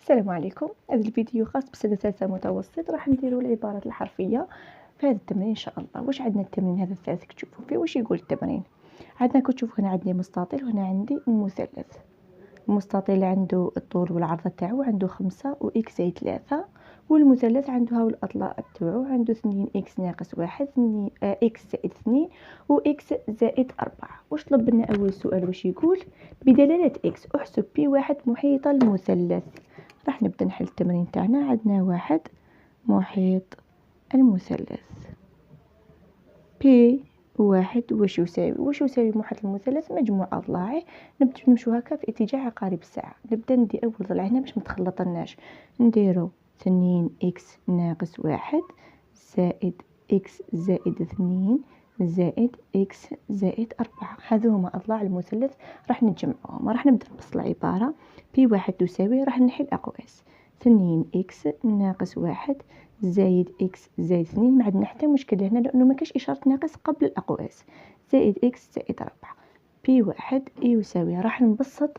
السلام عليكم. هذا الفيديو خاص بسنة ثالثة متوسط. راح نديرو العبارات الحرفية في هذا التمرين ان شاء الله. واش عندنا التمرين هذا الثالث كتشوفوا فيه واش يقول التمرين؟ عندنا كتشوفوا هنا عندي مستطيل وهنا عندي مثلث. المستطيل عنده الطول والعرض تاعو عنده 5 و إكس زائد 3، والمثلث عنده هاو الأضلاع تاعو عنده 2 إكس ناقص 1 إكس زائد 2 و إكس زائد 4. واش طلب لنا أول سؤال؟ واش يقول؟ بدلالة إكس أحسب بي واحد محيط المثلث. راح نبدأ نحل التمرين تاعنا. عندنا واحد محيط المثلث، بي واحد واش يساوي محيط المثلث مجموع أضلاعه. نبدأ نمشو هكا في اتجاه عقارب الساعة. نبدأ ندي أول ضلع هنا باش متخلطناش، نديرو 2 إكس ناقص 1 زائد إكس زائد 2 زائد إكس زائد 4. هذو هما أضلاع المثلث، راح نجمعوهم. راح نبدأ نبسط العبارة. بي واحد تساوي، راح نحل الأقواس، 2 إكس ناقص 1 زائد إكس زائد 2. ما عندنا حتى مشكل هنا لأنه ما كاش إشارة ناقص قبل الأقواس، زائد إكس زائد 4. بي واحد يساوي، راح نبسط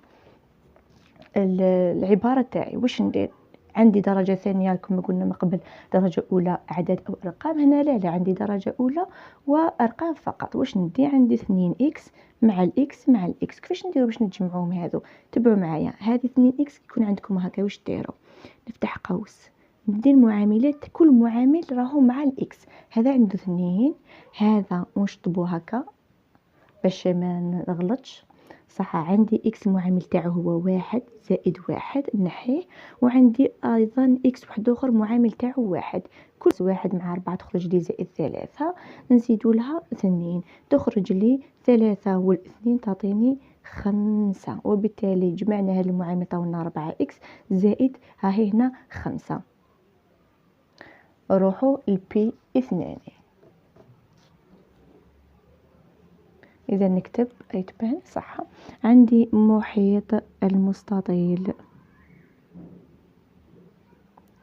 العبارة تاعي. واش ندير؟ عندي درجة ثانية كما قلنا من قبل، درجة أولى أعداد أو أرقام. هنا لا عندي درجة أولى وأرقام فقط. واش ندي؟ عندي 2 إكس مع الإكس مع الإكس. كيفاش نديرو باش نجمعوهم هذو؟ تبعوا معايا. هذه 2 إكس يكون عندكم هكا. واش ديروا؟ نفتح قوس، ندير المعاملات، كل معامل راهو مع الإكس. هذا عنده 2، هذا نشطبو هكا باش ما نغلطش. صح، عندي إكس المعامل تاعو هو 1 زائد 1 نحيه، وعندي أيضا إكس واحد آخر معامل تاعو 1. كل 1 مع 4 تخرج لي زائد 3، نزيدو لها 2 تخرج لي 3 و2 تعطيني 5. وبالتالي جمعنا هذا المعامل طاولنا 4 إكس زائد هاهي هنا 5. روحوا البي 2. إذا نكتب أي تبان صح. عندي محيط المستطيل.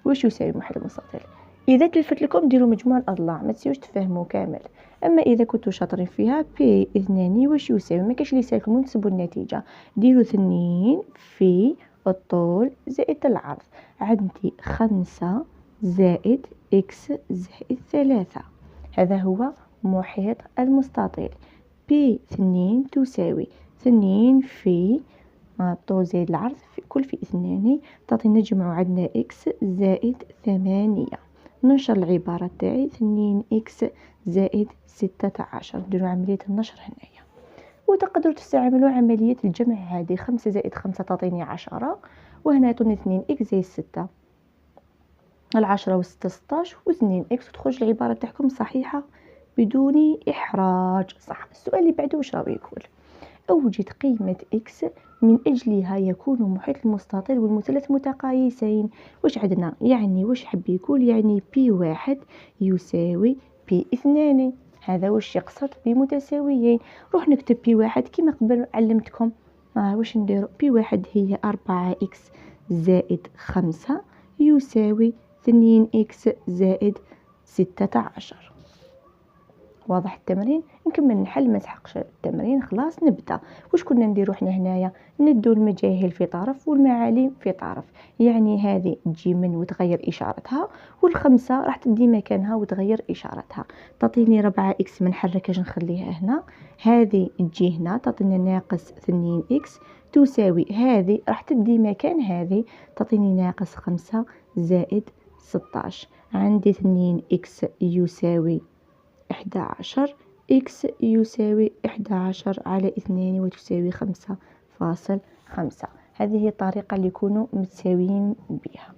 واش يساوي محيط المستطيل؟ إذا تلفت لكم ديروا مجموع الأضلاع، ما تنسيوش تفهموا كامل. أما إذا كنتوا شاطرين فيها، بي 2 واش يساوي؟ ما كاش لي يسالكم ونسبوا النتيجة. ديروا 2 في الطول زائد العرض. عندي 5 زائد إكس زائد 3. هذا هو محيط المستطيل. بي 2 تساوي 2 في الطول زائد العرض في كل في 2 تعطينا نجمعو. عندنا إكس زائد 8. ننشر العبارة تاعي 2 إكس زائد 16. نديرو عملية النشر هنايا. وتقدروا تستعملوا عملية الجمع عادي. 5 زائد 5 تعطيني 10، وهنا يعطوني 2 إكس زائد 6. 10 و6 16 و2 إكس، وتخرج العبارة تاعكم صحيحة بدون إحراج. صح. السؤال اللي بعده واش راهو يقول؟ أوجد قيمة إكس من أجلها يكون محيط المستطيل والمثلث متقايسين. واش عندنا؟ يعني واش حب يقول؟ يعني بي واحد يساوي بي 2. هذا واش يقصد بمتساويين. روح نكتب بي واحد كما قبل علمتكم. واش نديرو؟ بي واحد هي 4 إكس زائد 5 يساوي 2 إكس زائد 16. واضح التمرين؟ نكمل نحل. ما تحقش التمرين خلاص نبدا. واش كنا نديرو حنا هنايا؟ ندو المجاهيل في طرف والمعالم في طرف. يعني هذه تجي من وتغير اشارتها، والخمسه راح تدي مكانها وتغير اشارتها. تعطيني 4 اكس ما نحركهاش نخليها هنا. هذه تجي هنا تعطينا ناقص 2 اكس تساوي هذه راح تدي مكان هذه، تعطيني ناقص 5 زائد 16. عندي 2 اكس يساوي 11. إكس يساوي 11 على 2 وتساوي 5.5. هذه هي الطريقة اللي يكونوا متساويين بها.